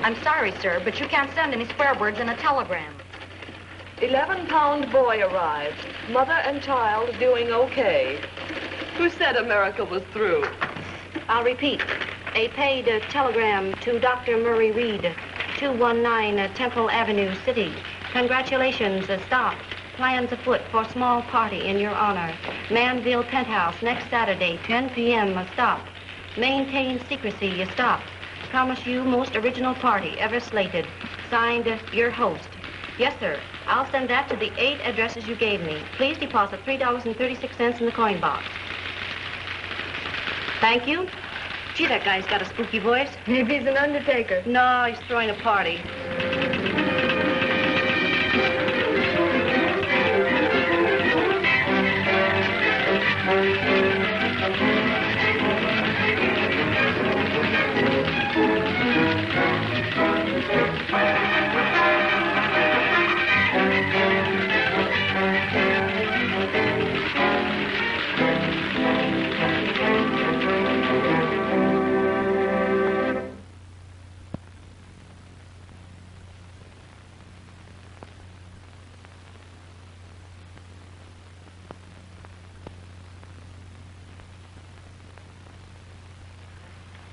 I'm sorry, sir, but you can't send any swear words in a telegram. 11-pound boy arrived. Mother and child doing okay. Who said America was through? I'll repeat. A paid telegram to Dr. Murray Reed, 219 Temple Avenue, City. Congratulations, stop. Plans afoot for small party in your honor. Manville Penthouse next Saturday, 10 p.m. Stop. Maintain secrecy. Stop. Promise you most original party ever slated. Signed, your host. Yes, sir. I'll send that to the 8 addresses you gave me. Please deposit $3.36 in the coin box. Thank you. Gee, that guy's got a spooky voice. Maybe he's an undertaker. No, he's throwing a party.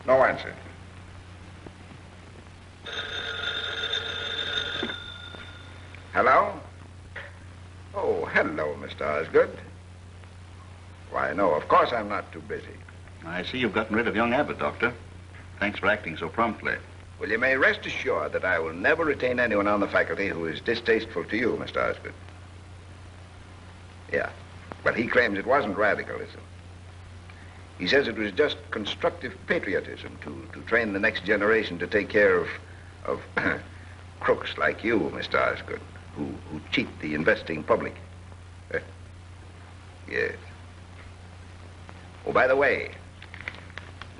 No answer. Hello? Oh, hello, Mr. Osgood. Why, no, of course I'm not too busy. I see you've gotten rid of young Abbott, Doctor. Thanks for acting so promptly. Well, you may rest assured that I will never retain anyone on the faculty who is distasteful to you, Mr. Osgood. Yeah, but he claims it wasn't radicalism. He says it was just constructive patriotism to train the next generation to take care of crooks like you, Mr. Osgood, who cheat the investing public. Yes. Oh, by the way,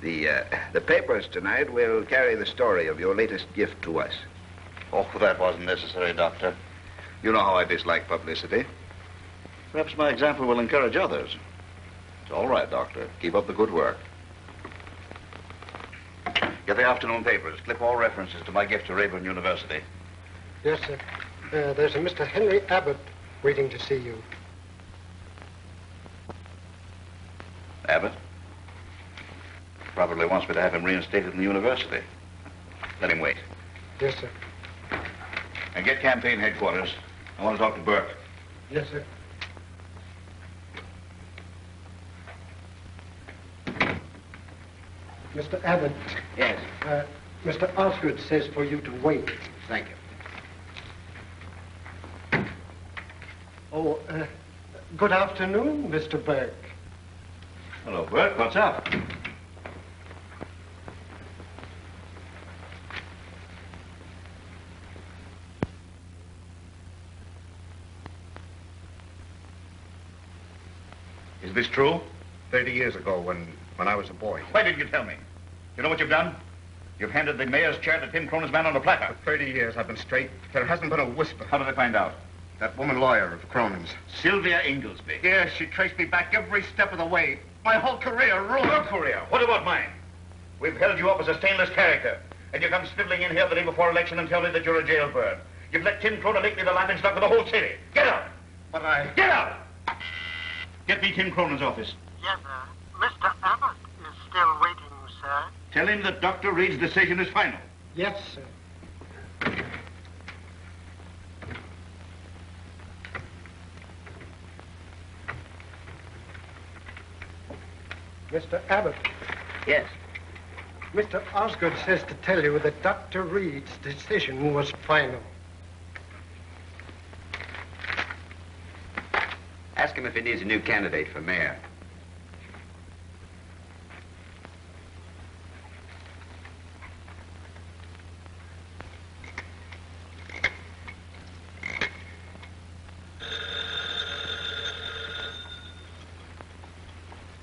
the papers tonight will carry the story of your latest gift to us. Oh, that wasn't necessary, Doctor. You know how I dislike publicity. Perhaps my example will encourage others. It's all right, Doctor. Keep up the good work. Get the afternoon papers. Clip all references to my gift to Rayburn University. Yes, sir. There's a Mr. Henry Abbott waiting to see you. Abbott? Probably wants me to have him reinstated in the university. Let him wait. Yes, sir. And get campaign headquarters. I want to talk to Burke. Yes, sir. Mr. Abbott. Yes. Mr. Osgood says for you to wait. Thank you. Oh, good afternoon, Mr. Burke. Hello, Burke. What's up? Is this true? 30 years ago, when I was a boy. Why didn't you tell me? You know what you've done? You've handed the mayor's chair to Tim Cronin's man on a platter. For 30 years, I've been straight. There hasn't been a whisper. How did they find out? That woman lawyer of Cronin's. Sylvia Inglesby. Yes, she traced me back every step of the way. My whole career ruined. Your career? What about mine? We've held you up as a stainless character, and you come sniveling in here the day before election and tell me that you're a jailbird. You've let Tim Cronin make me the laughingstock of the whole city. Get out! But I... Get out! Get me Tim Cronin's office. Yes, sir. Mr. Abbott is still waiting, sir. Tell him that Dr. Reed's decision is final. Yes, sir. Mr. Abbott. Yes. Mr. Osgood says to tell you that Dr. Reed's decision was final. Ask him if he needs a new candidate for mayor.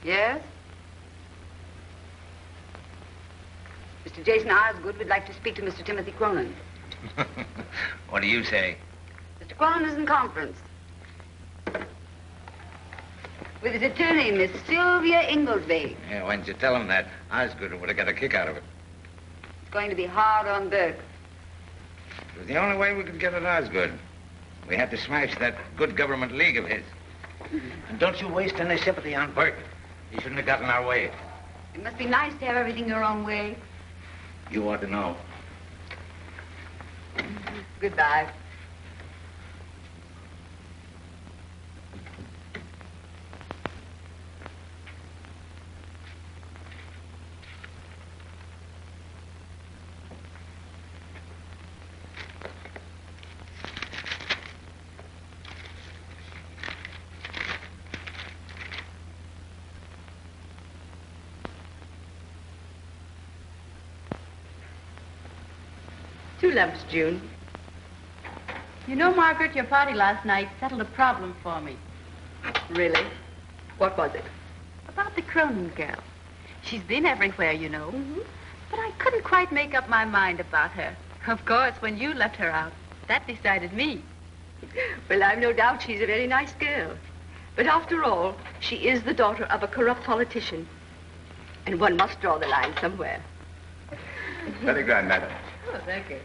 Yes? Mr. Jason Osgood would like to speak to Mr. Timothy Cronin. What do you say? Mr. Cronin is in conference with his attorney, Miss Sylvia Inglesby. Yeah, why didn't you tell him that? Osgood would have got a kick out of it. It's going to be hard on Burke. It was the only way we could get at Osgood. We had to smash that good government league of his. And don't you waste any sympathy on Bert. He shouldn't have gotten our way. It must be nice to have everything your own way. You ought to know. Goodbye. Two lumps, June. You know, Margaret, your party last night settled a problem for me. Really? What was it? About the Cronin girl. She's been everywhere, you know. But I couldn't quite make up my mind about her. Of course, when you left her out, that decided me. Well, I've no doubt she's a very nice girl. But after all, she is the daughter of a corrupt politician. And one must draw the line somewhere. Very grand, madam. Oh, thank you.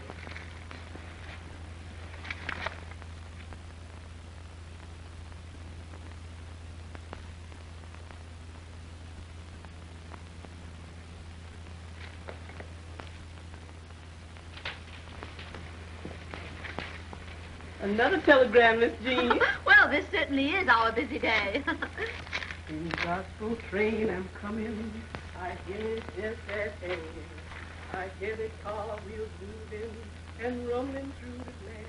Another telegram, Miss Jean. Well, this certainly is our busy day. In the gospel train I'm coming, I hear it just as hanging. I hear the car wheels moving and rumbling through the land.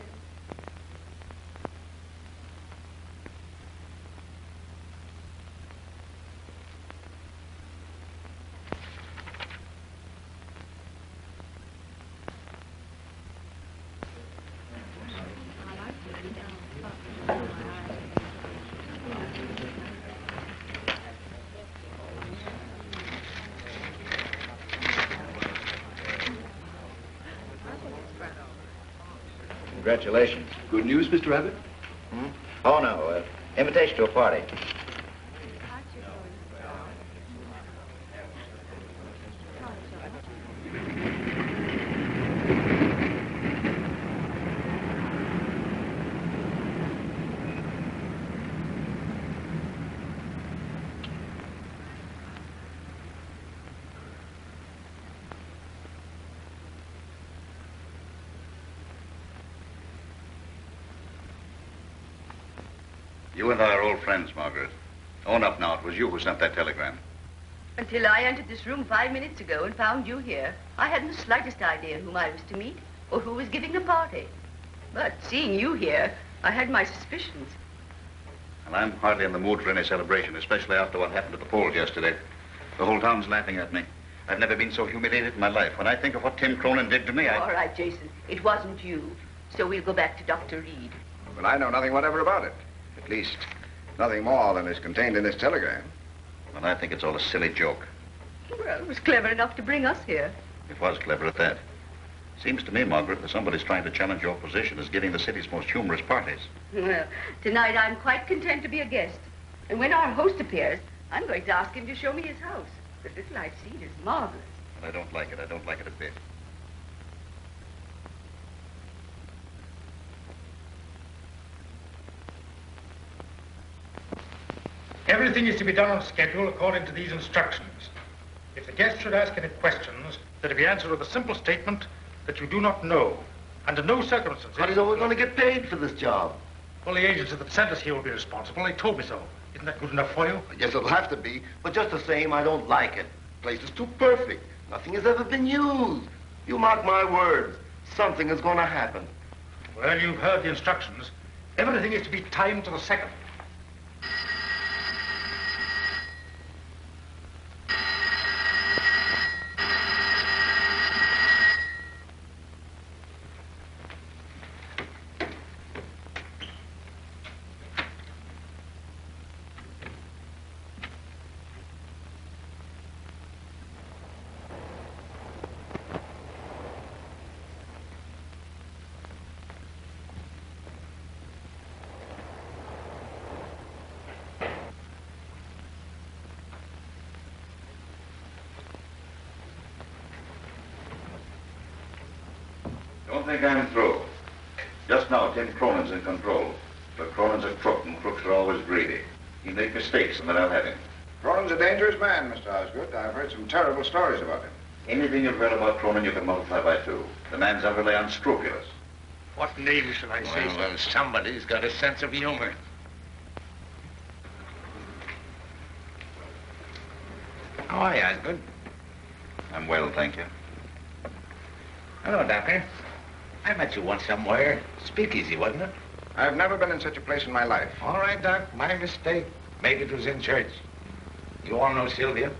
Congratulations. Good news, Mr. Abbott? Oh, no. Invitation to a party. You and I are old friends, Margaret. Own up now, it was you who sent that telegram. Until I entered this room 5 minutes ago and found you here, I hadn't the slightest idea whom I was to meet or who was giving the party. But seeing you here, I had my suspicions. And I'm hardly in the mood for any celebration, especially after what happened at the polls yesterday. The whole town's laughing at me. I've never been so humiliated in my life. When I think of what Tim Cronin did to me, All right, Jason. It wasn't you. So we'll go back to Dr. Reed. But I know nothing whatever about it. At least, nothing more than is contained in this telegram. Well, I think it's all a silly joke. Well, it was clever enough to bring us here. It was clever at that. Seems to me, Margaret, that somebody's trying to challenge your position as giving the city's most humorous parties. Well, tonight I'm quite content to be a guest. And when our host appears, I'm going to ask him to show me his house. The little I've seen is marvelous. But I don't like it. I don't like it a bit. Everything is to be done on schedule according to these instructions. If the guest should ask any questions, they're to be answered with a simple statement that you do not know, under no circumstances. How do you know we're going to get paid for this job? Well, the agency that sent us here will be responsible. They told me so. Isn't that good enough for you? Yes, it'll have to be, but just the same, I don't like it. The place is too perfect. Nothing has ever been used. You mark my words, something is going to happen. Well, you've heard the instructions. Everything is to be timed to the second. think I'm through. Just now, Tim Cronin's in control. But Cronin's a crook, and crooks are always greedy. He'll make mistakes, and then I'll have him. Cronin's a dangerous man, Mr. Osgood. I've heard some terrible stories about him. Anything you've heard about Cronin, you can multiply by 2. The man's utterly unscrupulous. What name shall I say? Well, somebody's got a sense of humor. How are you, Osgood? I'm well, thank you. Hello, Doctor. I met you once somewhere. Speakeasy, wasn't it? I've never been in such a place in my life. All right, Doc. My mistake. Maybe it was in church. You all know Sylvia?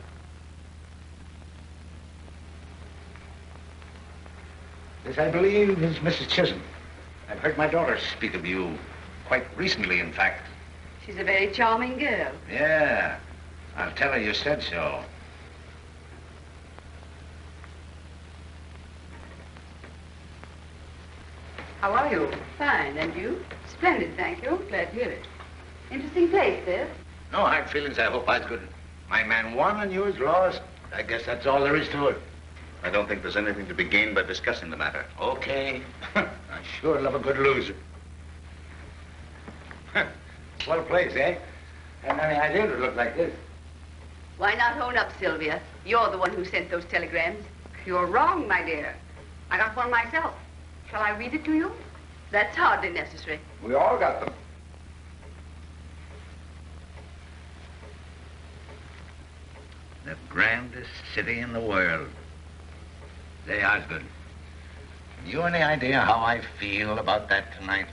This, I believe, is Mrs. Chisholm. I've heard my daughter speak of you quite recently, in fact. She's a very charming girl. Yeah. I'll tell her you said so. How are you? Fine, and you? Splendid, thank you. Glad to hear it. Interesting place, this. No hard feelings, I hope, Osgood. My man won and yours lost. I guess that's all there is to it. I don't think there's anything to be gained by discussing the matter. Okay. I sure love a good loser. Swell place, eh? Hadn't any idea it would look like this. Why not own up, Sylvia? You're the one who sent those telegrams. You're wrong, my dear. I got one myself. Shall I read it to you? That's hardly necessary. We all got them. The grandest city in the world. Say, Osgood, you any idea how I feel about that tonight?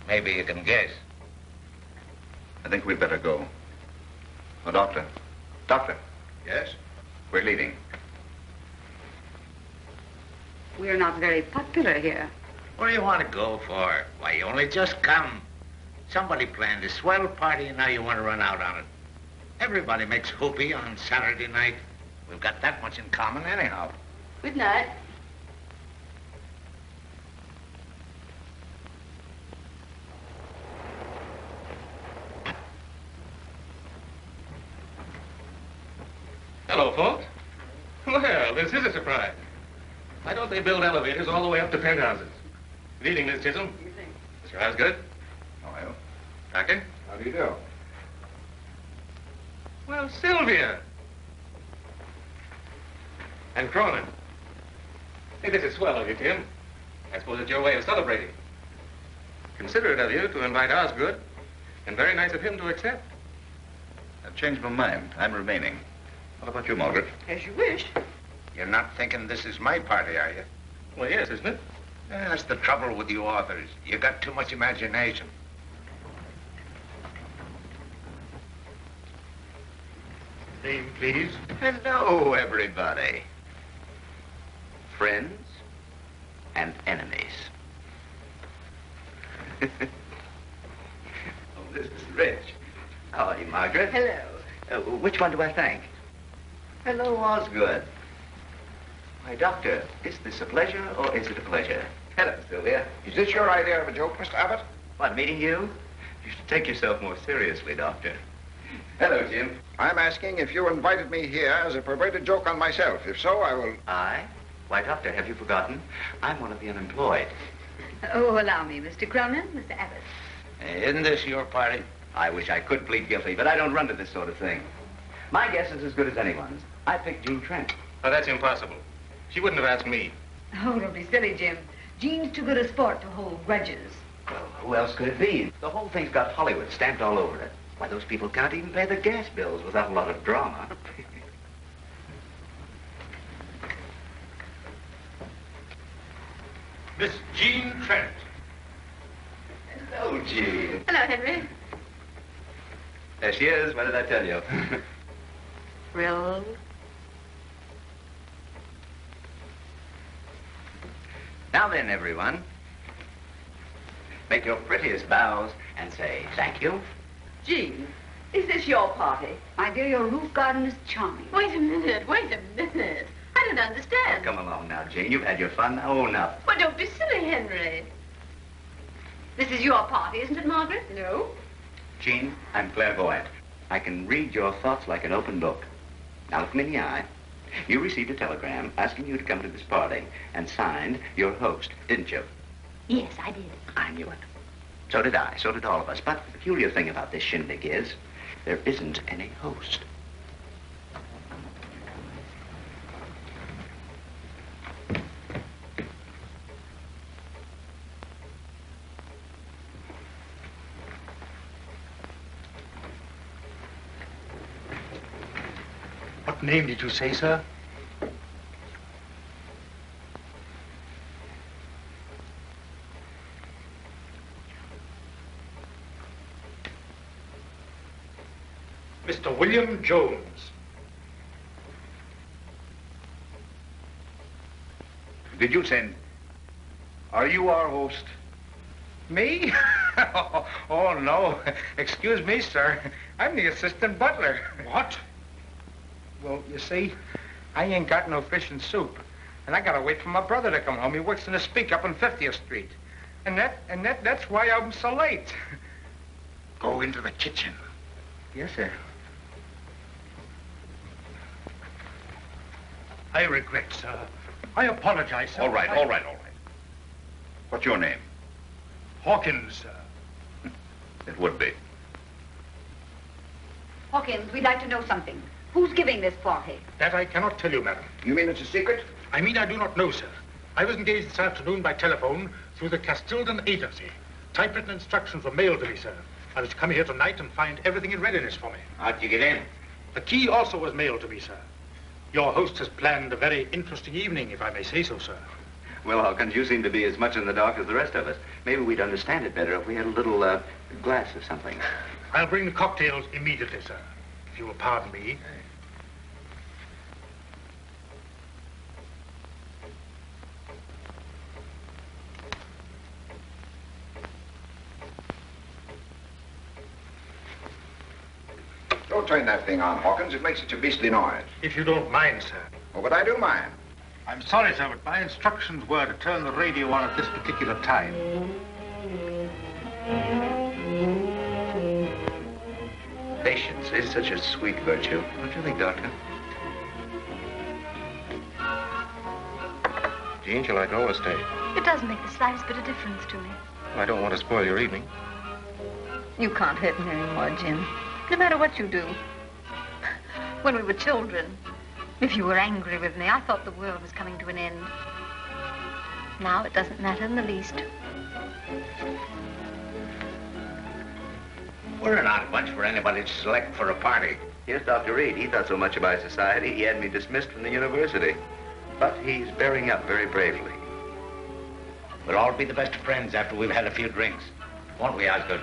Maybe you can guess. I think we'd better go. Oh, Doctor. Doctor. Yes? We're leaving. We're not very popular here. What do you want to go for? Why, you only just come. Somebody planned a swell party and now you want to run out on it. Everybody makes whoopee on Saturday night. We've got that much in common anyhow. Good night. Hello, folks. Well, this is a surprise. Why don't they build elevators all the way up to penthouses? Good evening, Miss Chisholm. Good evening. Mr. Osgood. How are you? Doctor. How do you do? Well, Sylvia. And Cronin. Hey, this is swell of you, Tim. I suppose it's your way of celebrating. Considerate of you to invite Osgood, and very nice of him to accept. I've changed my mind. I'm remaining. What about you, Margaret? As you wish. You're not thinking this is my party, are you? Well, yes, isn't it? Yeah, that's the trouble with you authors. You got too much imagination. Name, please. Hello, everybody. Friends and enemies. Oh, this is Rich. How are you, Margaret? Hello. Which one do I thank? Hello, Osgood. Why, Doctor, is this a pleasure or is it a pleasure? Hello, Sylvia. Is this your idea of a joke, Mr. Abbott? What, meeting you? You should take yourself more seriously, Doctor. Hello, Jim. I'm asking if you invited me here as a perverted joke on myself. If so, I will... I? Why, Doctor, have you forgotten? I'm one of the unemployed. Oh, allow me, Mr. Cronin, Mr. Abbott. Isn't this your party? I wish I could plead guilty, but I don't run to this sort of thing. My guess is as good as anyone's. I picked Jean Trent. Oh, that's impossible. She wouldn't have asked me. Oh, don't be silly, Jim. Jean's too good a sport to hold grudges. Well, who else could it be? The whole thing's got Hollywood stamped all over it. Why, those people can't even pay their gas bills without a lot of drama. Miss Jean Trent. Hello, Jean. Hello, Henry. There she is. What did I tell you? Thrilled? Now then, everyone. Make your prettiest bows and say thank you. Jean, is this your party? My dear, your roof garden is charming. Wait a minute, wait a minute. I don't understand. Come along now, Jane. You've had your fun. Now own up. Well, don't be silly, Henry. This is your party, isn't it, Margaret? No. Jean, I'm clairvoyant. I can read your thoughts like an open book. Now look me in the eye. You received a telegram asking you to come to this party and signed your host, didn't you? Yes, I did. I knew it. So did I. So did all of us. But the peculiar thing about this shindig is there isn't any host. What name did you say, sir? Mr. William Jones. Did you send? Are you our host? Me? Oh, no. Excuse me, sir. I'm the assistant butler. What? Well, you see, I ain't got no fish and soup. And I gotta wait for my brother to come home. He works in a speak up on 50th Street. And that's why I'm so late. Go into the kitchen. Yes, sir. I regret, sir. I apologize, sir. All right. What's your name? Hawkins, sir. It would be. Hawkins, we'd like to know something. Who's giving this party? That I cannot tell you, madam. You mean it's a secret? I mean I do not know, sir. I was engaged this afternoon by telephone through the Castildan agency. Typewritten instructions were mailed to me, sir. I was to come here tonight and find everything in readiness for me. How'd you get in? The key also was mailed to me, sir. Your host has planned a very interesting evening, if I may say so, sir. Well, Hawkins, you seem to be as much in the dark as the rest of us. Maybe we'd understand it better if we had a little glass of something. I'll bring the cocktails immediately, sir. If you will pardon me. Don't turn that thing on, Hawkins. It makes such a beastly noise. If you don't mind, sir. Oh, but I do mind. I'm sorry, sir, but my instructions were to turn the radio on at this particular time. Patience is such a sweet virtue. Don't you think, Doctor? Jean, shall I go or stay? It doesn't make the slightest bit of difference to me. I don't want to spoil your evening. You can't hurt me anymore, Jim. No matter what you do. When we were children, if you were angry with me, I thought the world was coming to an end. Now it doesn't matter in the least. We're an odd bunch for anybody to select for a party. Here's Dr. Reed. He thought so much about society, he had me dismissed from the university. But he's bearing up very bravely. We'll all be the best of friends after we've had a few drinks. Won't we, Osgood?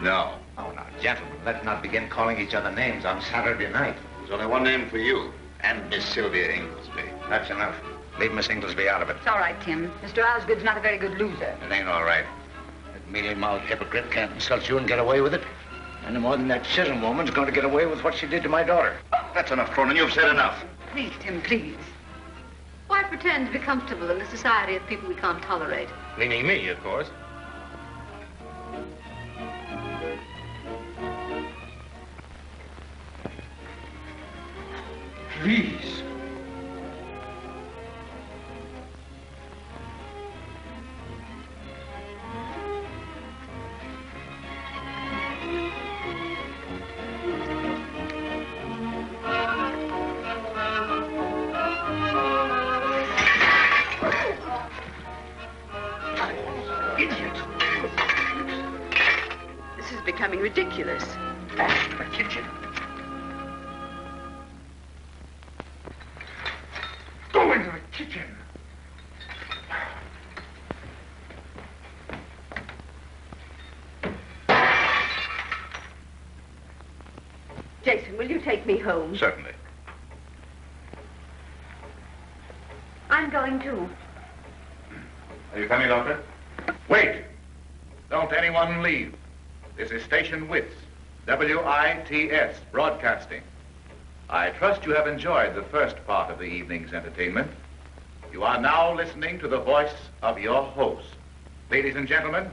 No. Oh, now, gentlemen, let's not begin calling each other names on Saturday night. There's only one name for you, and Miss Sylvia Inglesby. That's enough. Leave Miss Inglesby out of it. It's all right, Tim. Mr. Osgood's not a very good loser. It ain't all right. That mealy-mouthed hypocrite can't insult you and get away with it. Any more than that Chisholm woman's going to get away with what she did to my daughter. That's enough, Cronin. You've said enough. Please, Tim, please. Why pretend to be comfortable in the society of people we can't tolerate? Meaning me, of course. Please. This is becoming ridiculous. The kitchen. Go into the kitchen. Jason, will you take me home? Certainly. I'm going too. Are you coming, Doctor? Wait! Don't anyone leave. This is Station WITS, WITS, broadcasting. I trust you have enjoyed the first part of the evening's entertainment. You are now listening to the voice of your host. Ladies and gentlemen,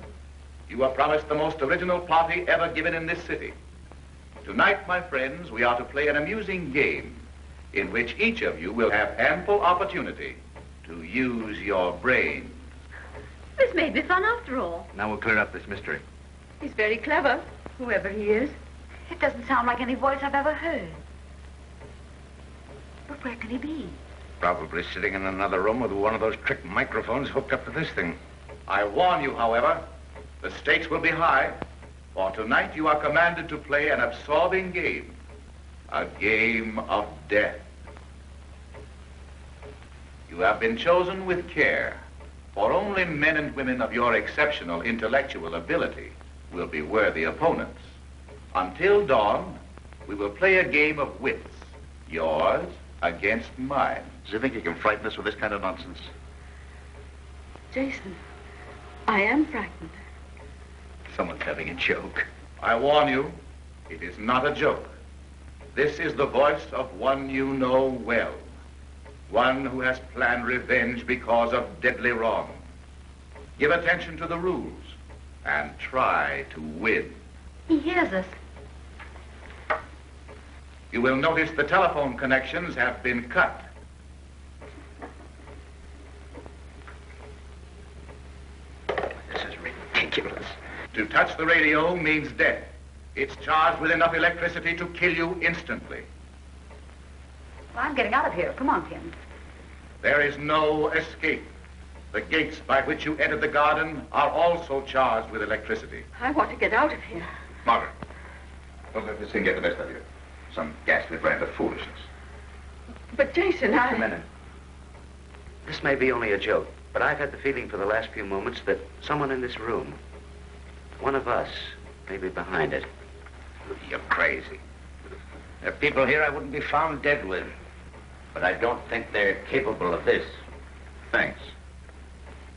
you are promised the most original party ever given in this city. Tonight, my friends, we are to play an amusing game in which each of you will have ample opportunity to use your brain. This may be fun after all. Now we'll clear up this mystery. He's very clever, whoever he is. It doesn't sound like any voice I've ever heard. But where can he be? Probably sitting in another room with one of those trick microphones hooked up to this thing. I warn you, however, the stakes will be high, for tonight you are commanded to play an absorbing game. A game of death. You have been chosen with care, for only men and women of your exceptional intellectual ability will be worthy opponents. Until dawn, we will play a game of wits, yours against mine. Does he think he can frighten us with this kind of nonsense? Jason, I am frightened. Someone's having a joke. I warn you, it is not a joke. This is the voice of one you know well. One who has planned revenge because of deadly wrong. Give attention to the rules and try to win. He hears us. You will notice the telephone connections have been cut. This is ridiculous. To touch the radio means death. It's charged with enough electricity to kill you instantly. Well, I'm getting out of here. Come on, Tim. There is no escape. The gates by which you entered the garden are also charged with electricity. I want to get out of here. Margaret, don't let this thing get the best of you. Some ghastly brand of foolishness. But, Jason, Just a minute. This may be only a joke, but I've had the feeling for the last few moments that someone in this room, one of us, may be behind it. You're crazy. There are people here I wouldn't be found dead with. But I don't think they're capable of this. Thanks.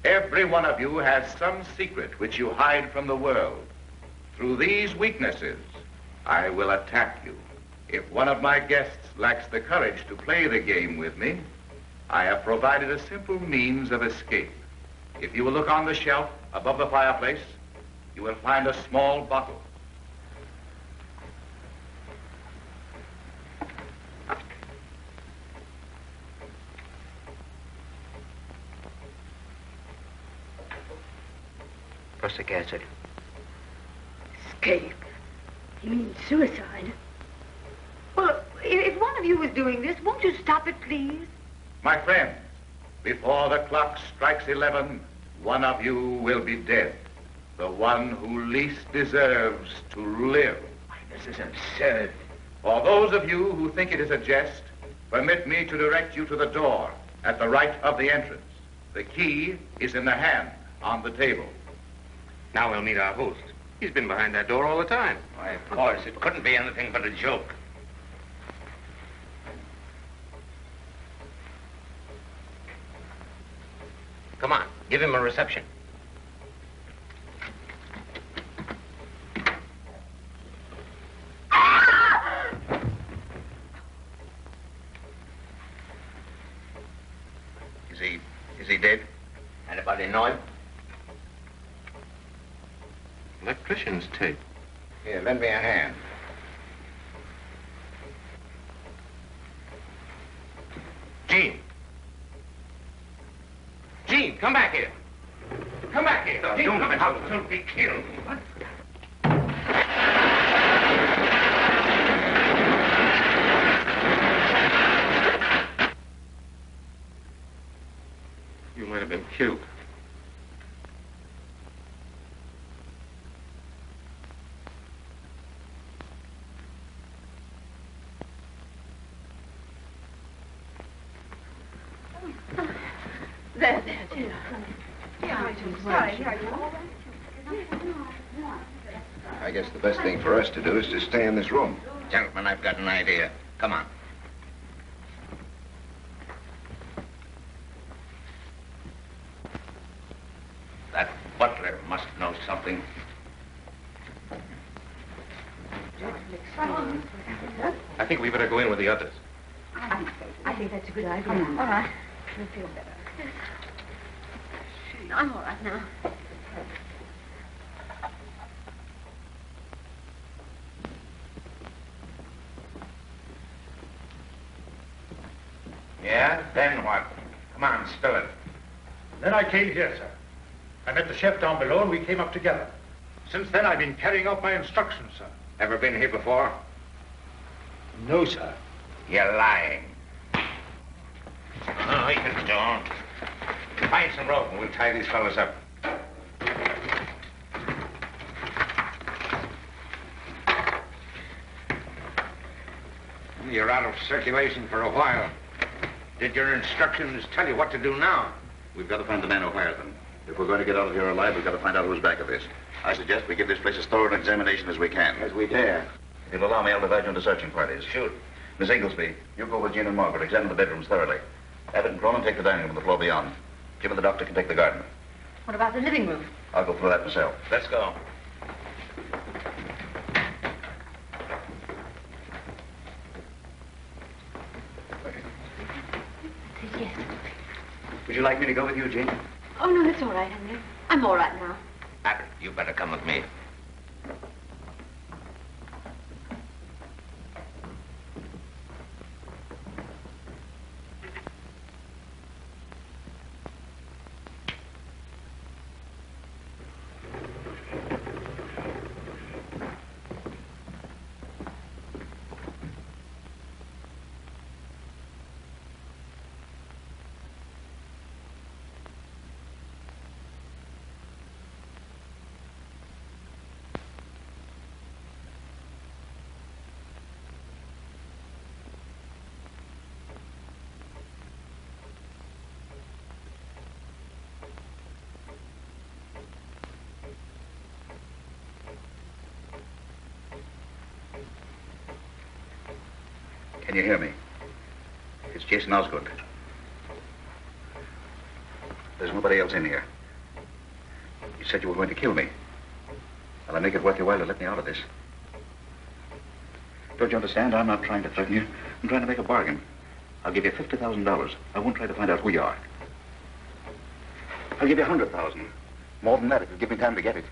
Every one of you has some secret which you hide from the world. Through these weaknesses, I will attack you. If one of my guests lacks the courage to play the game with me, I have provided a simple means of escape. If you will look on the shelf above the fireplace, you will find a small bottle. Prussic acid. Escape? You mean suicide? Well, if one of you is doing this, won't you stop it, please? My friends, before the clock strikes 11, one of you will be dead. The one who least deserves to live. This is absurd. For those of you who think it is a jest, permit me to direct you to the door at the right of the entrance. The key is in the hand on the table. Now we'll meet our host. He's been behind that door all the time. Why, of course, it couldn't be anything but a joke. Come on, give him a reception. Is he dead? Anybody know him? Electrician's tape. Here, lend me a hand. Gene. Gene, come back here. Come back here. Gene, come back. Don't be killed. What? You might have been killed. There, dear. I guess the best thing for us to do is to stay in this room. Gentlemen, I've got an idea. Come on. That butler must know something. I think we better go in with the others. I think that's a good idea. All right. You'll feel better. I'm all right now. Yeah? Then what? Come on, spill it. Then I came here, sir. I met the chef down below and we came up together. Since then, I've been carrying out my instructions, sir. Ever been here before? No, sir. You're lying. No, you don't. Find some rope and we'll tie these fellas up. You're out of circulation for a while. Did your instructions tell you what to do now? We've got to find the man who hired them. If we're going to get out of here alive, we've got to find out who's back of this. I suggest we give this place as thorough an examination as we can. As we dare. If you'll allow me, I'll divide you into searching parties. Shoot. Miss Inglesby, you go with Jean and Margaret. Examine the bedrooms thoroughly. Abbott and Cronin take the dining room and the floor beyond. Jim and the doctor can take the garden. What about the living room? I'll go through that myself. Let's go. Yes. Would you like me to go with you, Jean? Oh, no, that's all right, Henry. I'm all right now. Abbott, you better come with me. Can you hear me? It's Jason Osgood. There's nobody else in here. You said you were going to kill me. Well, I'll make it worth your while to let me out of this. Don't you understand? I'm not trying to threaten you. I'm trying to make a bargain. I'll give you $50,000. I won't try to find out who you are. I'll give you $100,000. More than that if you give me time to get it.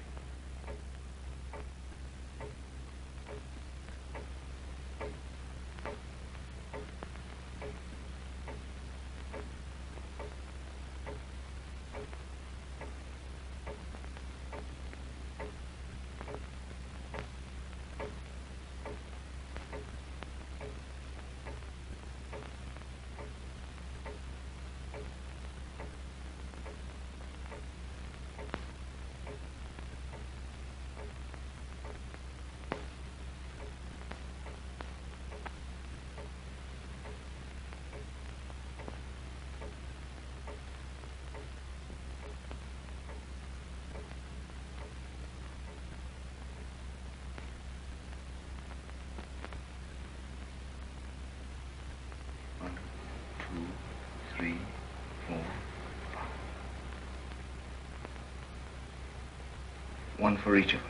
One for each of us.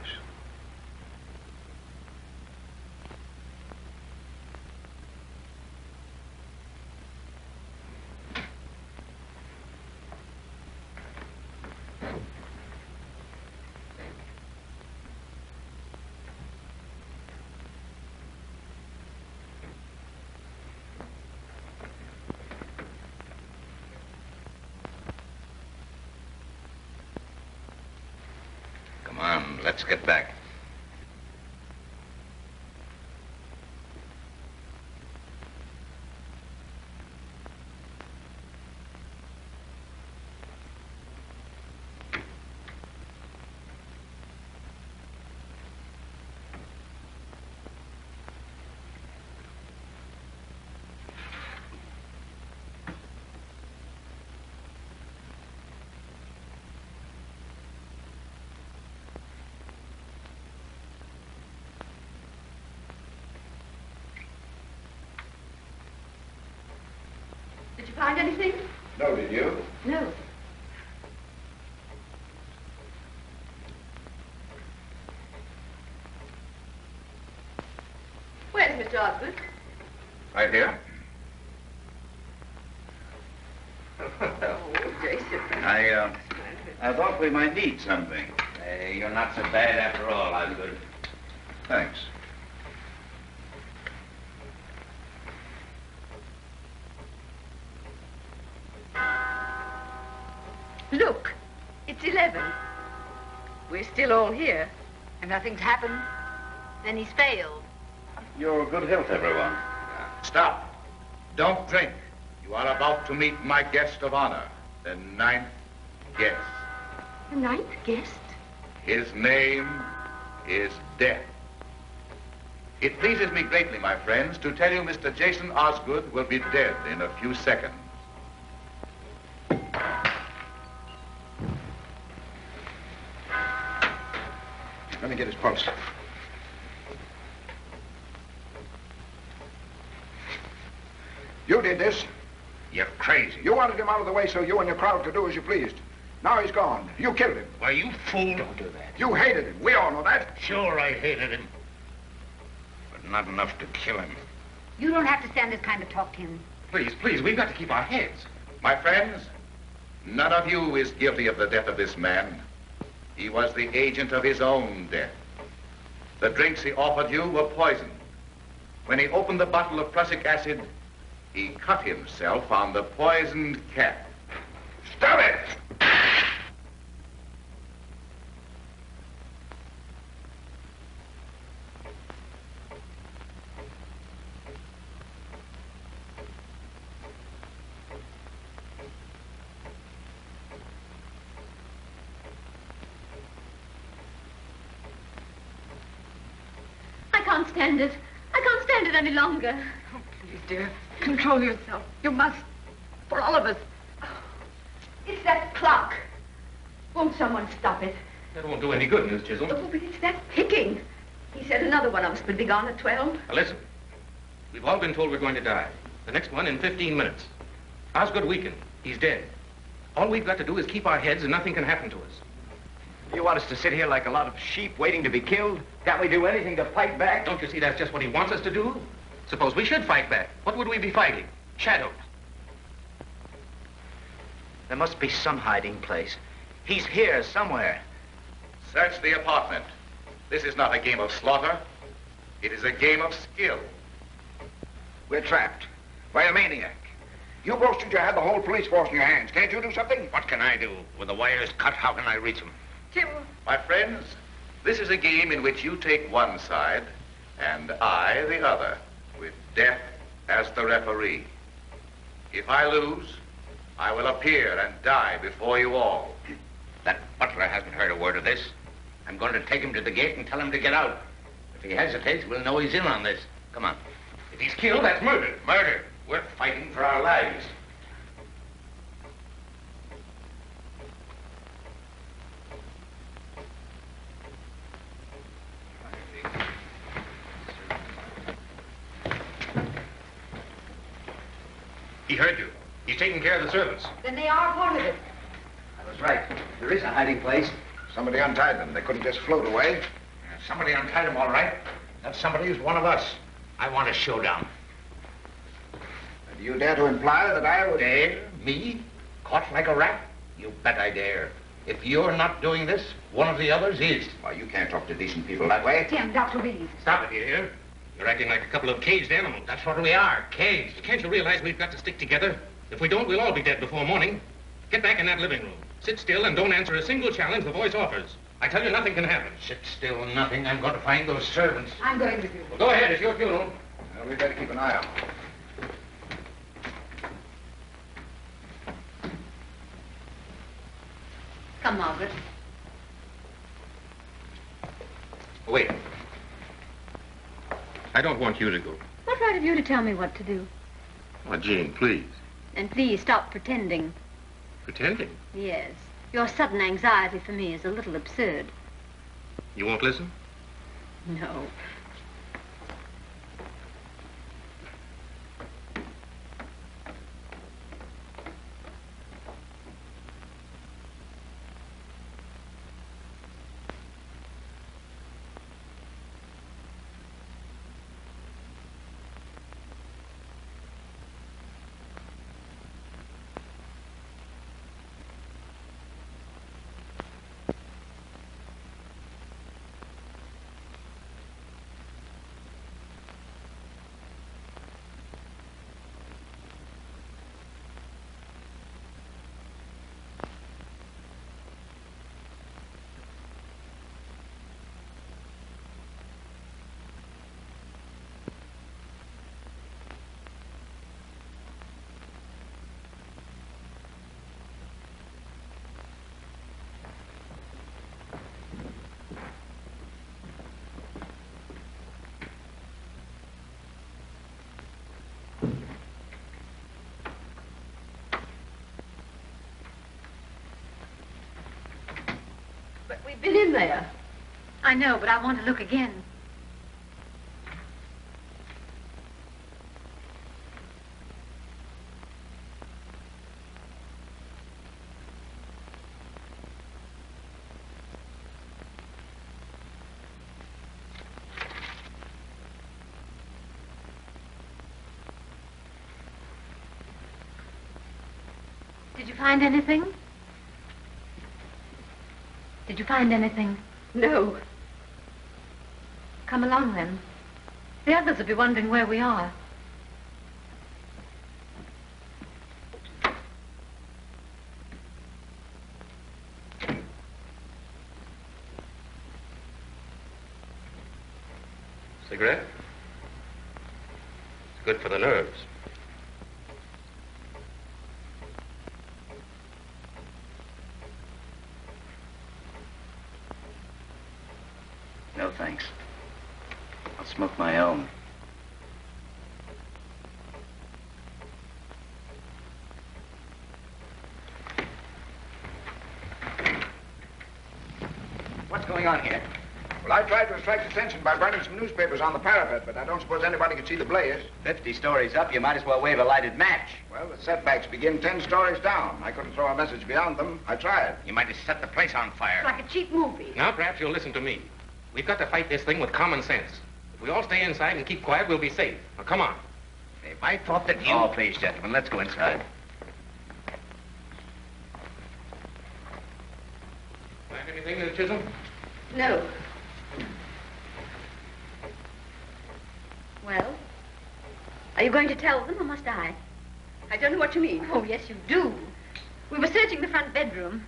Come on, let's get back. Did you find anything? No, did you? No. Where's Mr. Osgood? Right here. Oh, Jason. I thought we might need something. Hey, you're not so bad after all, Osgood. Thanks. Look, it's 11. We're still all here. And nothing's happened. Then he's failed. Your good health, everyone. Stop. Don't drink. You are about to meet my guest of honor, the 9th guest. The 9th guest? His name is Death. It pleases me greatly, my friends, to tell you Mr. Jason Osgood will be dead in a few seconds. Let me get his pulse. You did this. You're crazy. You wanted him out of the way so you and your crowd could do as you pleased. Now he's gone. You killed him. Why, you fool. Don't do that. You hated him. We all know that. Sure, I hated him. But not enough to kill him. You don't have to stand this kind of talk to him. Please, please, we've got to keep our heads. My friends, none of you is guilty of the death of this man. He was the agent of his own death. The drinks he offered you were poisoned. When he opened the bottle of prussic acid, he cut himself on the poisoned cap. Stop it! I can't stand it. I can't stand it any longer. Oh, please, dear. Control yourself. You must. For all of us. It's that clock. Won't someone stop it? That won't do any good, Miss Chisholm. Oh, but it's that ticking. He said another one of us would be gone at 12. Now, listen. We've all been told we're going to die. The next one in 15 minutes. Osgood weakened. He's dead. All we've got to do is keep our heads and nothing can happen to us. You want us to sit here like a lot of sheep waiting to be killed? Can't we do anything to fight back? Don't you see that's just what he wants us to do? Suppose we should fight back. What would we be fighting? Shadows. There must be some hiding place. He's here somewhere. Search the apartment. This is not a game of slaughter. It is a game of skill. We're trapped by a maniac. You boasted you had the whole police force in your hands. Can't you do something? What can I do? With the wires cut, how can I reach him? Tim. My friends, this is a game in which you take one side and I the other, with Death as the referee. If I lose, I will appear and die before you all. That butler hasn't heard a word of this. I'm going to take him to the gate and tell him to get out. If he hesitates, we'll know he's in on this. Come on. If he's killed, that's murder. Murder. We're fighting for our lives. He heard you. He's taking care of the servants. Then they are part of it. I was right. There is a hiding place. Somebody untied them. They couldn't just float away. Somebody untied him, all right. That somebody is one of us. I want a showdown. Do you dare to imply that I would... Dare? Me? Caught like a rat? You bet I dare. If you're not doing this, one of the others is. Why, you can't talk to decent people that way. Tim, Dr. Reed. Stop it, you hear? You're acting like a couple of caged animals. That's what we are, caged. Can't you realize we've got to stick together? If we don't, we'll all be dead before morning. Get back in that living room. Sit still and don't answer a single challenge the voice offers. I tell you, nothing can happen. Sit still, nothing. I'm going to find those servants. I'm going with you. Well, go ahead. It's your funeral. Well, we better keep an eye out. Come, Margaret. Wait. I don't want you to go. What right have you to tell me what to do? Oh, Jean, please. And please stop pretending. Pretending? Yes. Your sudden anxiety for me is a little absurd. You won't listen? No. We've been in there. I know, but I want to look again. Did you find anything? Did you find anything? No. Come along, then. The others will be wondering where we are. Cigarette? It's good for the nerves. No, thanks. I'll smoke my own. What's going on here? Well, I tried to attract attention by burning some newspapers on the parapet, but I don't suppose anybody could see the blaze. 50 stories up, you might as well wave a lighted match. Well, the setbacks begin 10 stories down. I couldn't throw a message beyond them. I tried. You might have set the place on fire. It's like a cheap movie. Now, perhaps you'll listen to me. We've got to fight this thing with common sense. If we all stay inside and keep quiet, we'll be safe. Now, come on. If I thought that you... Oh, please, gentlemen, let's go inside. Find anything, Miss Chisholm? No. Well, are you going to tell them, or must I? I don't know what you mean. Oh, yes, you do. We were searching the front bedroom.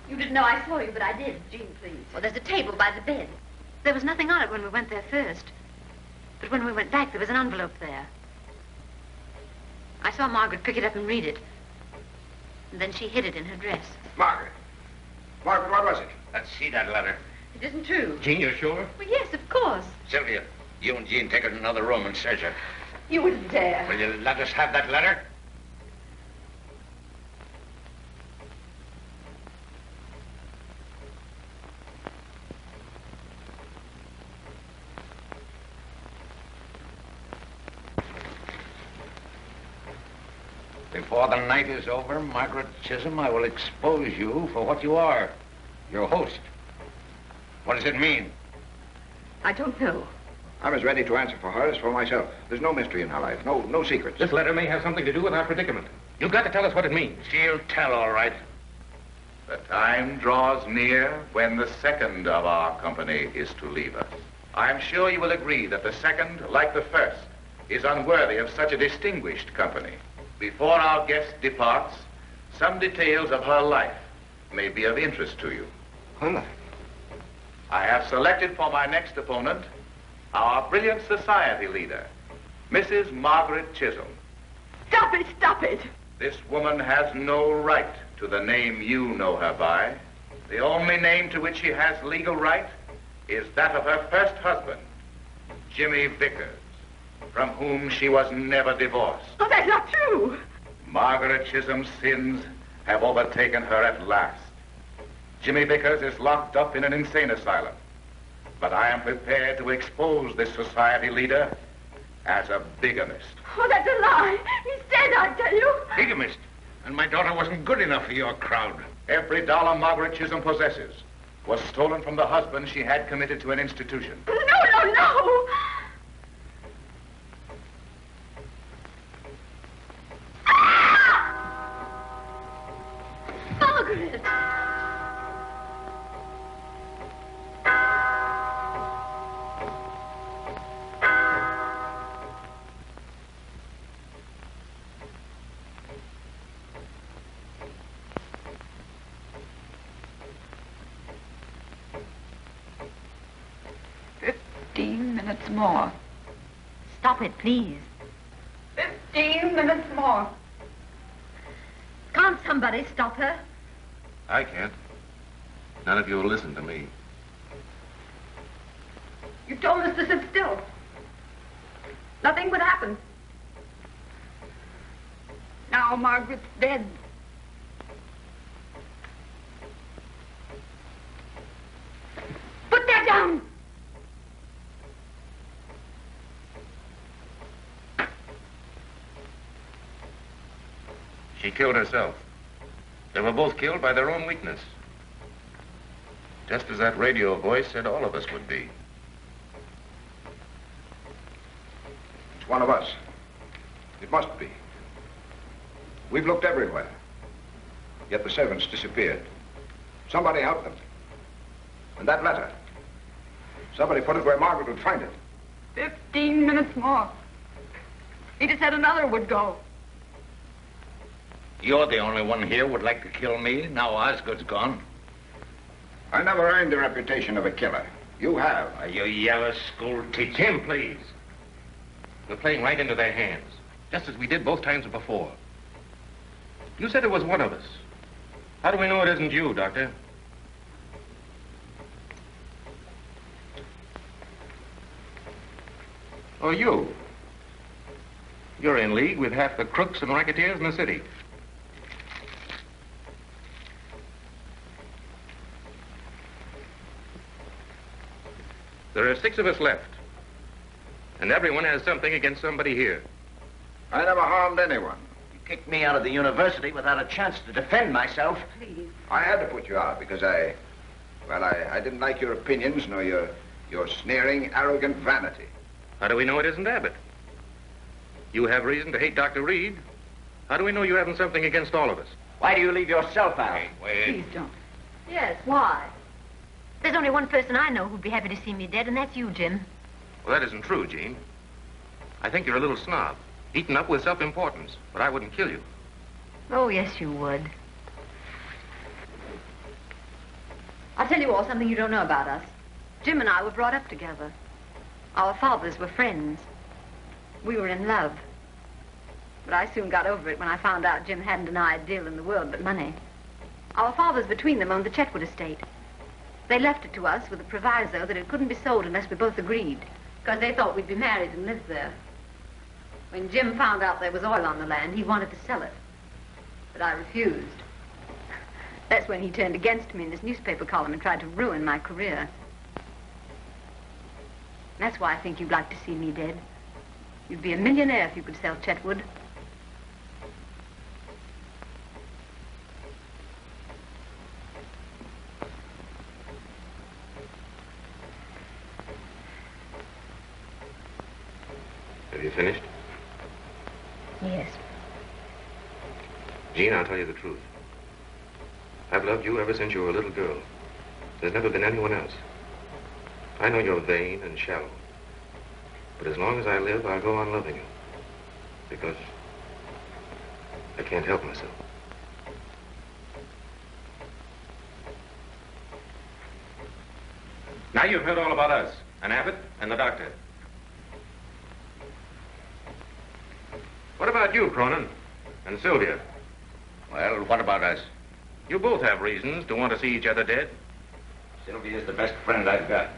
You didn't know I saw you, but I did. Jean, please. Well, there's a table by the bed. There was nothing on it when we went there first. But when we went back, there was an envelope there. I saw Margaret pick it up and read it. And then she hid it in her dress. Margaret. Margaret, what was it? Let's see that letter. It isn't true. Jean, you're sure? Well, yes, of course. Sylvia, you and Jean take her to another room and search her. You wouldn't dare. Will you let us have that letter? Before the night is over, Margaret Chisholm, I will expose you for what you are, your host. What does it mean? I don't know. I'm as ready to answer for her as for myself. There's no mystery in her life, no secrets. This letter may have something to do with our predicament. You've got to tell us what it means. She'll tell, all right. The time draws near when the second of our company is to leave us. I'm sure you will agree that the second, like the first, is unworthy of such a distinguished company. Before our guest departs, some details of her life may be of interest to you. Huh? I have selected for my next opponent our brilliant society leader, Mrs. Margaret Chisholm. Stop it, stop it. This woman has no right to the name you know her by. The only name to which she has legal right is that of her first husband, Jimmy Vickers, from whom she was never divorced. Oh, that's not true. Margaret Chisholm's sins have overtaken her at last. Jimmy Vickers is locked up in an insane asylum. But I am prepared to expose this society leader as a bigamist. Oh, that's a lie. He's dead, I tell you. Bigamist. And my daughter wasn't good enough for your crowd. Every dollar Margaret Chisholm possesses was stolen from the husband she had committed to an institution. No, no, no. Margaret. 15 minutes more. Stop it, please. 15 minutes more. Can't somebody stop her? I can't. None of you will listen to me. You told us to sit still. Nothing would happen. Now Margaret's dead. She killed herself. They were both killed by their own weakness. Just as that radio voice said all of us would be. It's one of us. It must be. We've looked everywhere. Yet the servants disappeared. Somebody helped them. And that letter. Somebody put it where Margaret would find it. 15 minutes more. He just said another would go. You're the only one here would like to kill me. Now Osgood's gone. I never earned the reputation of a killer. You have. Are you yellow school teacher? Jim, please. We're playing right into their hands, just as we did both times before. You said it was one of us. How do we know it isn't you, Doctor? Oh, you. You're in league with half the crooks and racketeers in the city. There are 6 of us left. And everyone has something against somebody here. I never harmed anyone. You kicked me out of the university without a chance to defend myself. Please. I had to put you out because I didn't like your opinions nor your sneering, arrogant vanity. How do we know it isn't Abbott? You have reason to hate Dr. Reed. How do we know you haven't something against all of us? Why do you leave yourself out? Wait. Please don't. Yes, why? There's only one person I know who'd be happy to see me dead, and that's you, Jim. Well, that isn't true, Jean. I think you're a little snob, eaten up with self-importance, but I wouldn't kill you. Oh, yes, you would. I'll tell you all something you don't know about us. Jim and I were brought up together. Our fathers were friends. We were in love. But I soon got over it when I found out Jim hadn't an ideal in the world but money. Our fathers between them owned the Chetwood estate. They left it to us with a proviso that it couldn't be sold unless we both agreed, because they thought we'd be married and live there. When Jim found out there was oil on the land, he wanted to sell it. But I refused. That's when he turned against me in his newspaper column and tried to ruin my career. That's why I think you'd like to see me dead. You'd be a millionaire if you could sell Chetwood. Have you finished? Yes. Jean, I'll tell you the truth. I've loved you ever since you were a little girl. There's never been anyone else. I know you're vain and shallow. But as long as I live, I'll go on loving you. Because I can't help myself. Now you've heard all about us, and Abbott, and the doctor. What about you, Cronin, and Sylvia? Well, what about us? You both have reasons to want to see each other dead. Sylvia's the best friend I've got.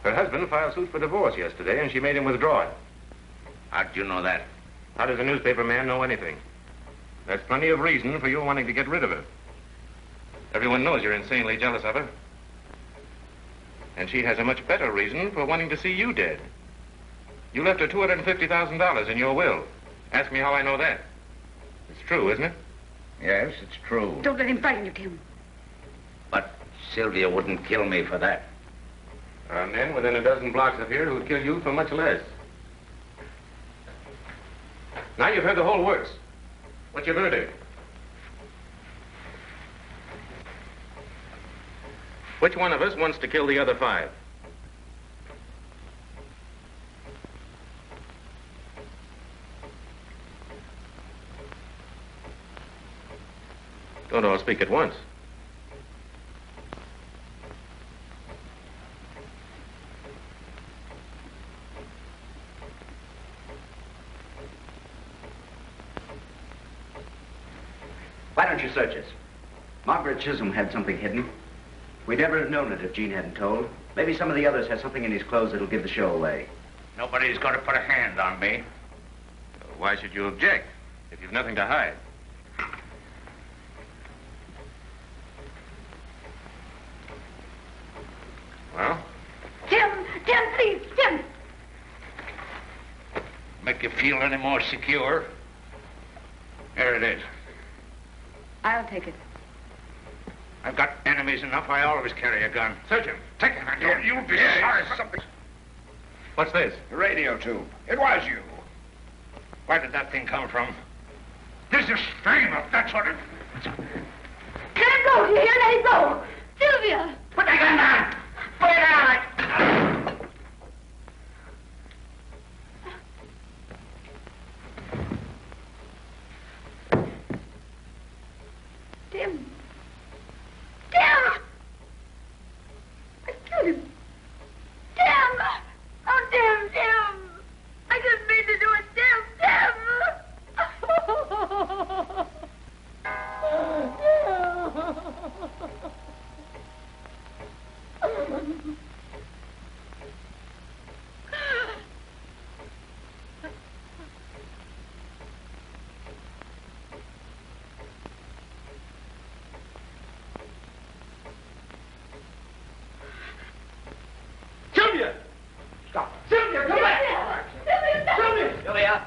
Her husband filed suit for divorce yesterday, and she made him withdraw it. How'd you know that? How does a newspaper man know anything? That's plenty of reason for you wanting to get rid of her. Everyone knows you're insanely jealous of her. And she has a much better reason for wanting to see you dead. You left her $250,000 in your will. Ask me how I know that. It's true, isn't it? Yes, it's true. Don't let him frighten you, Tim. But Sylvia wouldn't kill me for that. There are men within a dozen blocks of here who would kill you for much less. Now you've heard the whole works. What's your verdict? Which one of us wants to kill the other 5? Don't all speak at once. Why don't you search us? Margaret Chisholm had something hidden. We'd never have known it if Gene hadn't told. Maybe some of the others have something in his clothes that'll give the show away. Nobody's going to put a hand on me. Why should you object if you've nothing to hide? Well? Tim, please, Tim. Make you feel any more secure? Here it is. I'll take it. I've got enemies enough. I always carry a gun. Search him. Take it. You'll be sorry for something. What's this? The radio tube. It was you. Where did that thing come from? This is Stramer, that's what it... Let him go, you hear? Let him go. Sylvia! Put that gun down! Put it down! Tim! Tim! I killed him. Tim! Oh, Tim, Tim! I didn't mean to do it, Tim, Tim! Sylvia! Stop. Sylvia, come back! Sylvia! Sylvia!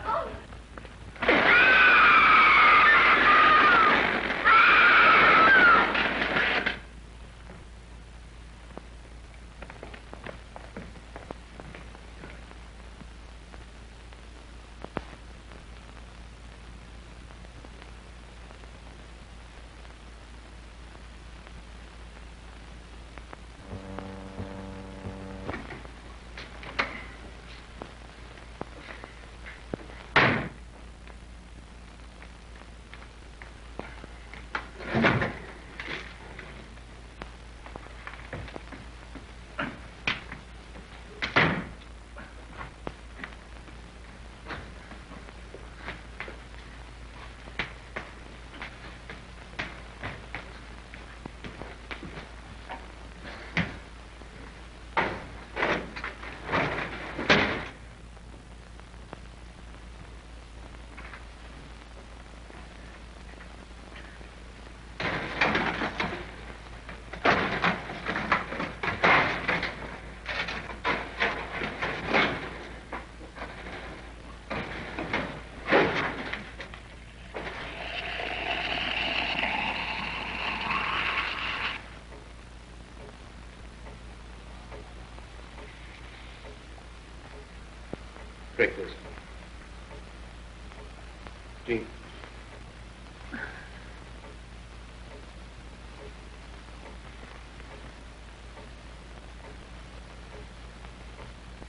Drink this. Jean.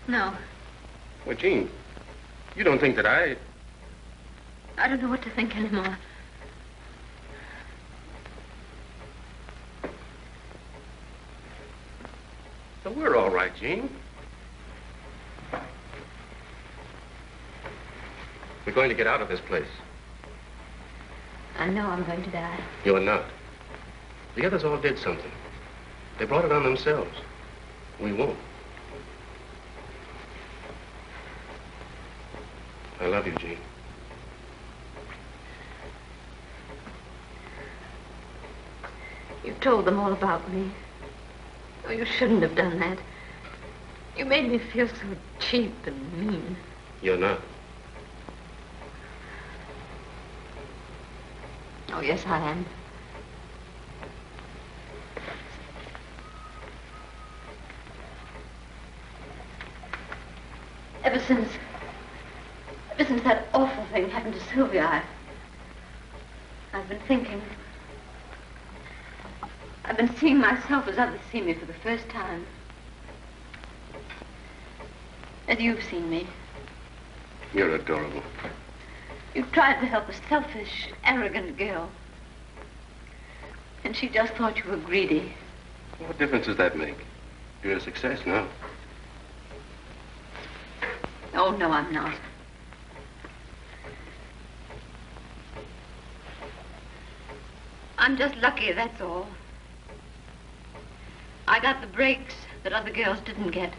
No, Well, Jean, you don't think that I don't know what to think anymore. So we're all right, Jean. We're going to get out of this place. I know I'm going to die. You're not. The others all did something. They brought it on themselves. We won't. I love you, Jean. You told them all about me. Oh, you shouldn't have done that. You made me feel so cheap and mean. You're not. Oh, yes, I am. Ever since that awful thing happened to Sylvia, I've been thinking. I've been seeing myself as others see me for the first time. As you've seen me. You're adorable. You tried to help a selfish, arrogant girl. And she just thought you were greedy. What difference does that make? You're a success now. Oh, no, I'm not. I'm just lucky, that's all. I got the breaks that other girls didn't get.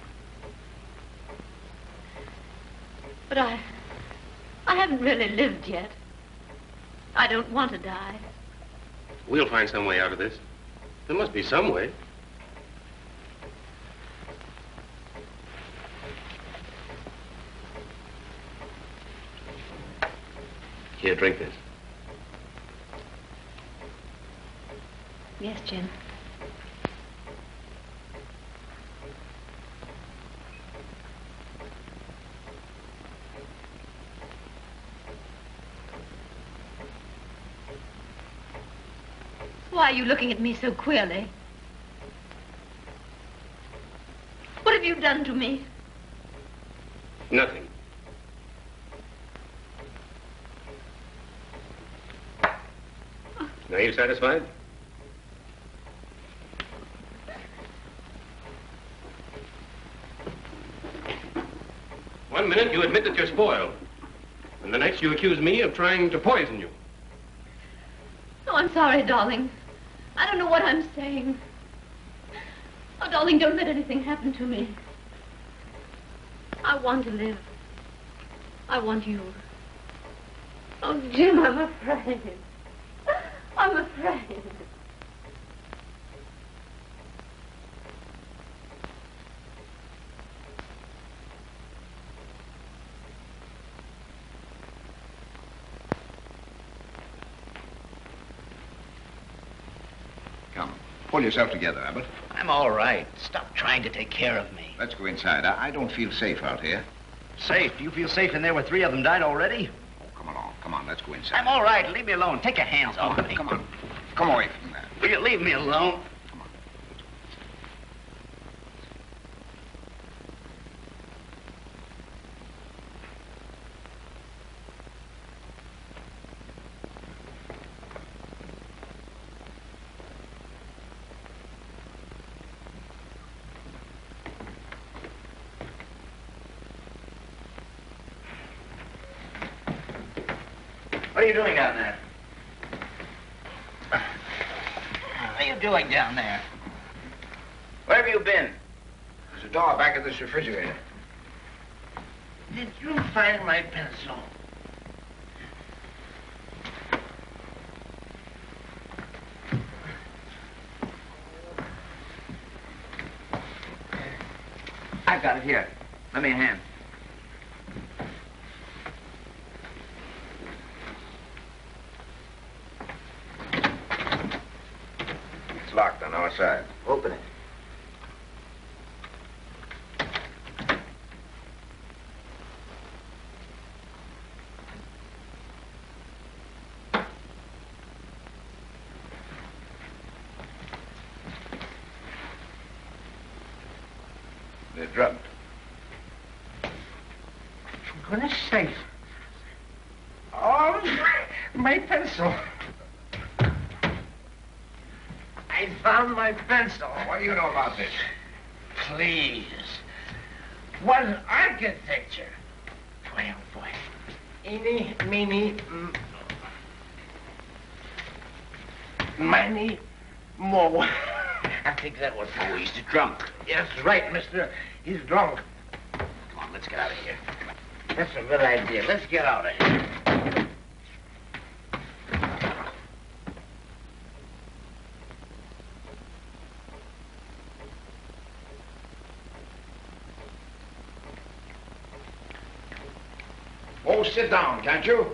But I haven't really lived yet. I don't want to die. We'll find some way out of this. There must be some way. Here, drink this. Yes, Jim. Why are you looking at me so queerly? What have you done to me? Nothing. Now you satisfied? One minute you admit that you're spoiled, and the next you accuse me of trying to poison you. Oh, I'm sorry, darling. I don't know what I'm saying. Oh, darling, don't let anything happen to me. I want to live. I want you. Oh, Jim, I'm afraid. I'm afraid. Come, pull yourself together, Abbott. I'm all right. Stop trying to take care of me. Let's go inside. I don't feel safe out here. Safe? Do you feel safe in there where 3 of them died already? Oh, come along. Come on, let's go inside. I'm all right. Leave me alone. Take your hands off me. Come on. Come away from that. Will you leave me alone? What are you doing down there? What are you doing down there? Where have you been? There's a door back of this refrigerator. Did you find my pencil? I've got it here. Lend me a hand. It's locked on our side. Open it. They're drugged. For goodness sake. Oh, my pencil. I found my pencil. What do you know about this? Please. What architecture? Boy, oh boy. Eeny, meeny, miny, mo. I think that was... Oh, he's drunk. Yes, right, mister. He's drunk. Come on, let's get out of here. That's a good idea. Let's get out of here. Oh, sit down, can't you?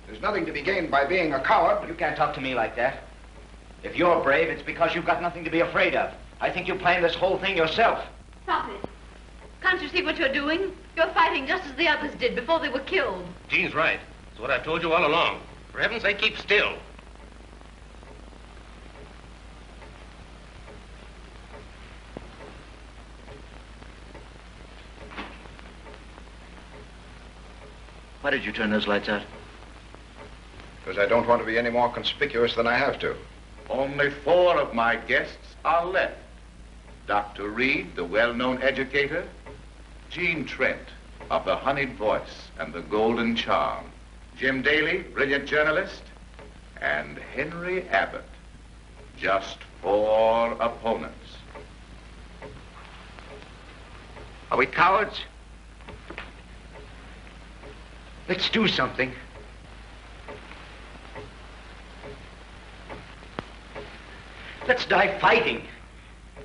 There's nothing to be gained by being a coward. You can't talk to me like that. If you're brave, it's because you've got nothing to be afraid of. I think you planned this whole thing yourself. Stop it. Can't you see what you're doing? You're fighting just as the others did before they were killed. Jean's right. It's what I've told you all along. For heaven's sake, keep still. Why did you turn those lights out? Because I don't want to be any more conspicuous than I have to. Only 4 of my guests are left. Dr. Reed, the well-known educator, Jean Trent of the Honeyed Voice and the Golden Charm, Jim Daly, brilliant journalist, and Henry Abbott. Just 4 opponents. Are we cowards? Let's do something. Let's die fighting.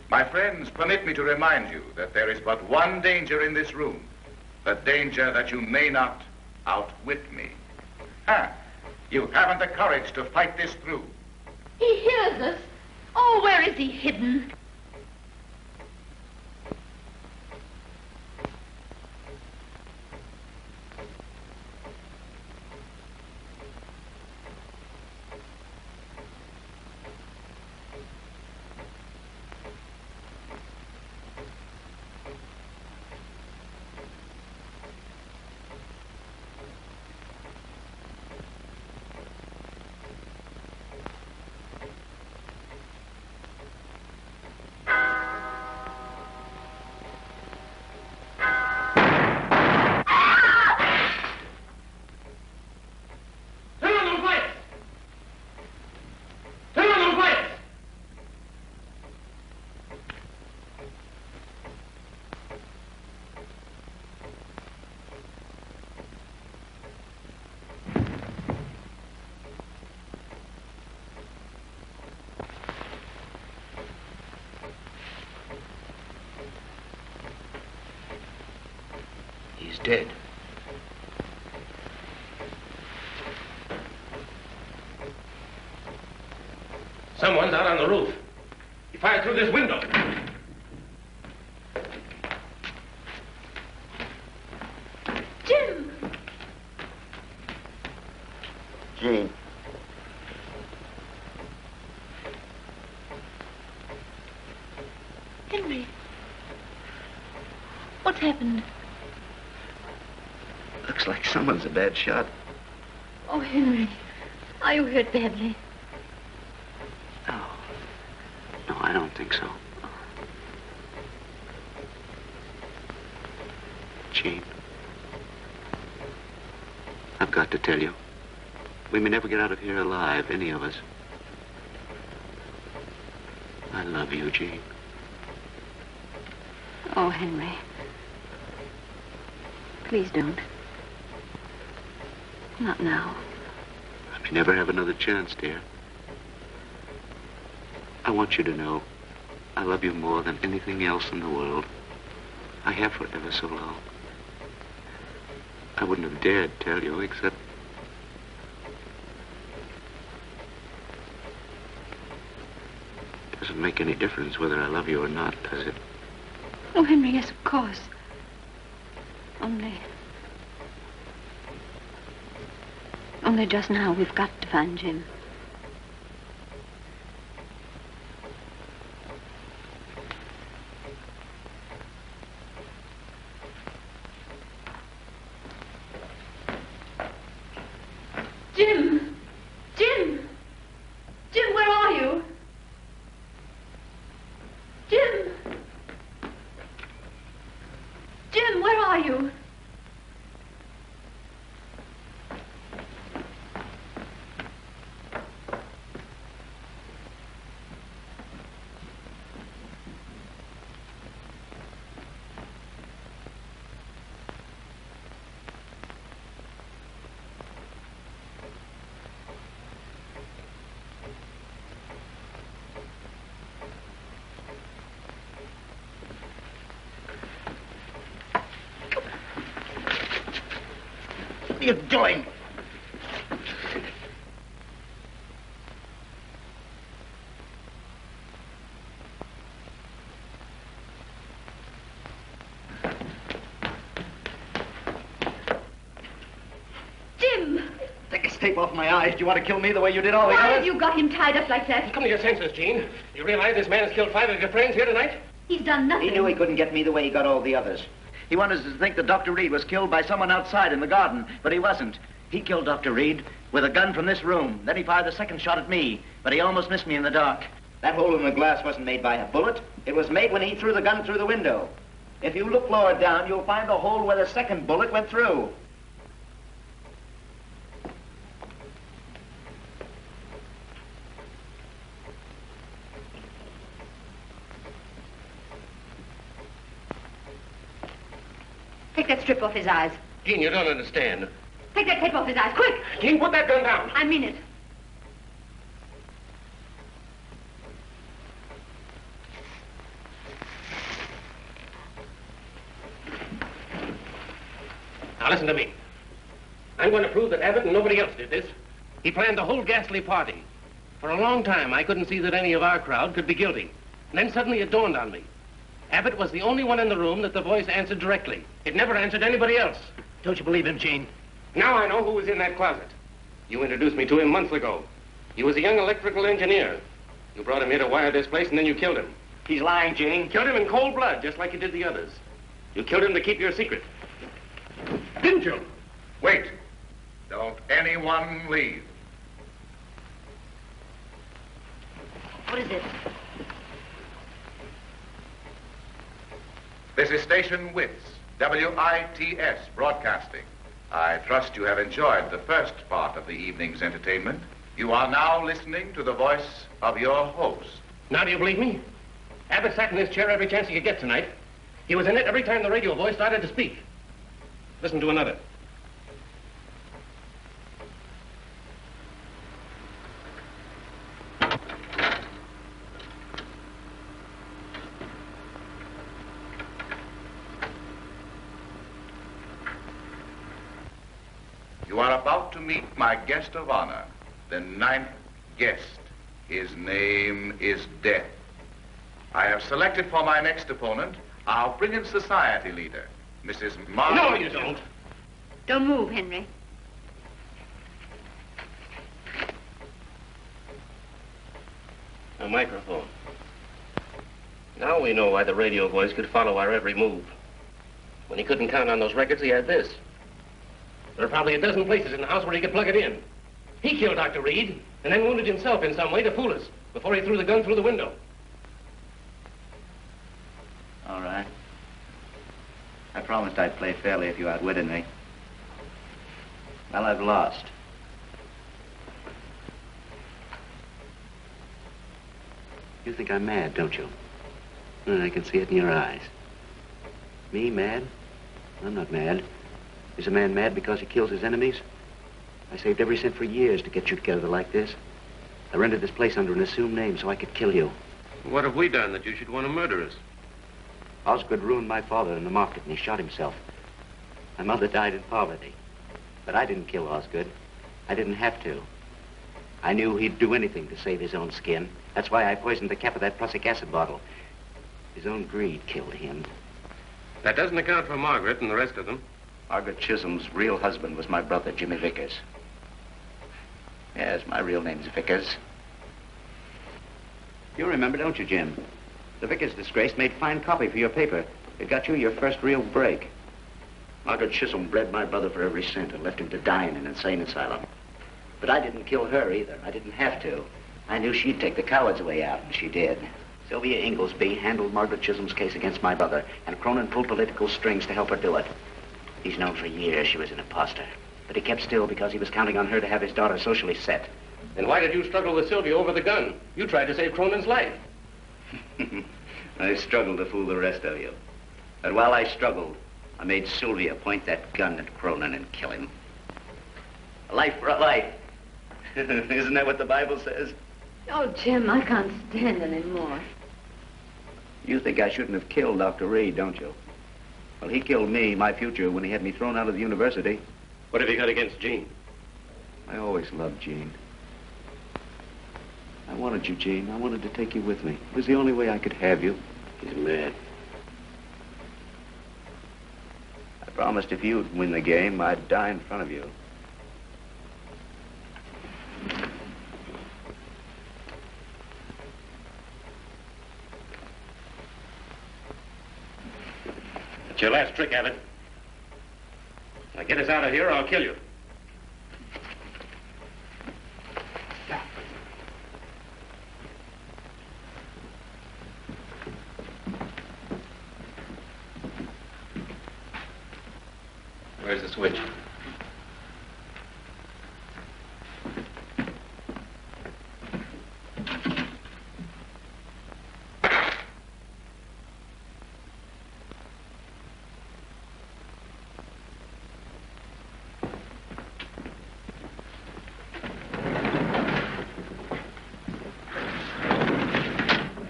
My friends, permit me to remind you that there is but one danger in this room. The danger that you may not outwit me. You haven't the courage to fight this through. He hears us. Oh, where is he hidden? He's dead. Someone's out on the roof. He fired through this window. Jim! Jean. Henry. What's happened? Looks like someone's a bad shot. Oh, Henry. Are you hurt badly? No, I don't think so. Jean, I've got to tell you, we may never get out of here alive, any of us. I love you, Jean. Oh, Henry. Please don't. Not now. I may never have another chance, dear. I want you to know I love you more than anything else in the world. I have for ever so long. I wouldn't have dared tell you, except... It doesn't make any difference whether I love you or not, does it? Oh, Henry, yes, of course. Only just now we've got to find Jim. Jim! Jim! Jim, where are you? Jim! Jim, where are you? What are you doing? Jim! Take this tape off my eyes. Do you want to kill me the way you did all the Why others? have you got him tied up like that? Come to your senses, Jean. You realize this man has killed 5 of your friends here tonight? He's done nothing. He knew he couldn't get me the way he got all the others. He wanted us to think that Dr. Reed was killed by someone outside in the garden, but he wasn't. He killed Dr. Reed with a gun from this room. Then he fired the second shot at me, but he almost missed me in the dark. That hole in the glass wasn't made by a bullet. It was made when he threw the gun through the window. If you look lower down, you'll find the hole where the second bullet went through. Take that strip off his eyes. Jean, you don't understand. Take that tape off his eyes, quick! Jean, put that gun down. I mean it. Now listen to me. I'm going to prove that Abbott and nobody else did this. He planned the whole ghastly party. For a long time, I couldn't see that any of our crowd could be guilty. And then suddenly it dawned on me. Abbott was the only one in the room that the voice answered directly. It never answered anybody else. Don't you believe him, Gene? Now I know who was in that closet. You introduced me to him months ago. He was a young electrical engineer. You brought him here to wire this place, and then you killed him. He's lying, Gene. Killed him in cold blood, just like you did the others. You killed him to keep your secret. Didn't you? Wait. Don't anyone leave. What is it? This is Station WITS, WITS Broadcasting. I trust you have enjoyed the first part of the evening's entertainment. You are now listening to the voice of your host. Now do you believe me? Abbott sat in this chair every chance he could get tonight. He was in it every time the radio voice started to speak. Listen to another. You are about to meet my guest of honor, the 9th guest. His name is Death. I have selected for my next opponent our brilliant society leader, Mrs. Margaret. No, you don't. Don't move, Henry. A microphone. Now we know why the radio voice could follow our every move. When he couldn't count on those records, he had this. There are probably a dozen places in the house where he could plug it in. He killed Dr. Reed and then wounded himself in some way to fool us before he threw the gun through the window. All right. I promised I'd play fairly if you outwitted me. Well, I've lost. You think I'm mad, don't you? And I can see it in your eyes. Me, mad? I'm not mad. Is a man mad because he kills his enemies? I saved every cent for years to get you together like this. I rented this place under an assumed name so I could kill you. What have we done that you should want to murder us? Osgood ruined my father in the market and he shot himself. My mother died in poverty. But I didn't kill Osgood. I didn't have to. I knew he'd do anything to save his own skin. That's why I poisoned the cap of that prussic acid bottle. His own greed killed him. That doesn't account for Margaret and the rest of them. Margaret Chisholm's real husband was my brother, Jimmy Vickers. Yes, my real name's Vickers. You remember, don't you, Jim? The Vickers disgrace made fine copy for your paper. It got you your first real break. Margaret Chisholm bred my brother for every cent and left him to die in an insane asylum. But I didn't kill her either. I didn't have to. I knew she'd take the coward's way out, and she did. Sylvia Inglesby handled Margaret Chisholm's case against my brother, and Cronin pulled political strings to help her do it. He's known for years she was an imposter. But he kept still because he was counting on her to have his daughter socially set. Then why did you struggle with Sylvia over the gun? You tried to save Cronin's life. I struggled to fool the rest of you. But while I struggled, I made Sylvia point that gun at Cronin and kill him. A life for a life. Isn't that what the Bible says? Oh, Jim, I can't stand anymore. You think I shouldn't have killed Dr. Reed, don't you? Well, he killed me, my future, when he had me thrown out of the university. What have you got against Jean? I always loved Jean. I wanted you, Jean. I wanted to take you with me. It was the only way I could have you. He's mad. I promised if you'd win the game, I'd die in front of you. It's your last trick, Abbott. Now get us out of here or I'll kill you. Where's the switch?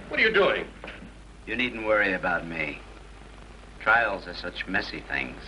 What are you doing? You needn't worry about me. Trials are such messy things.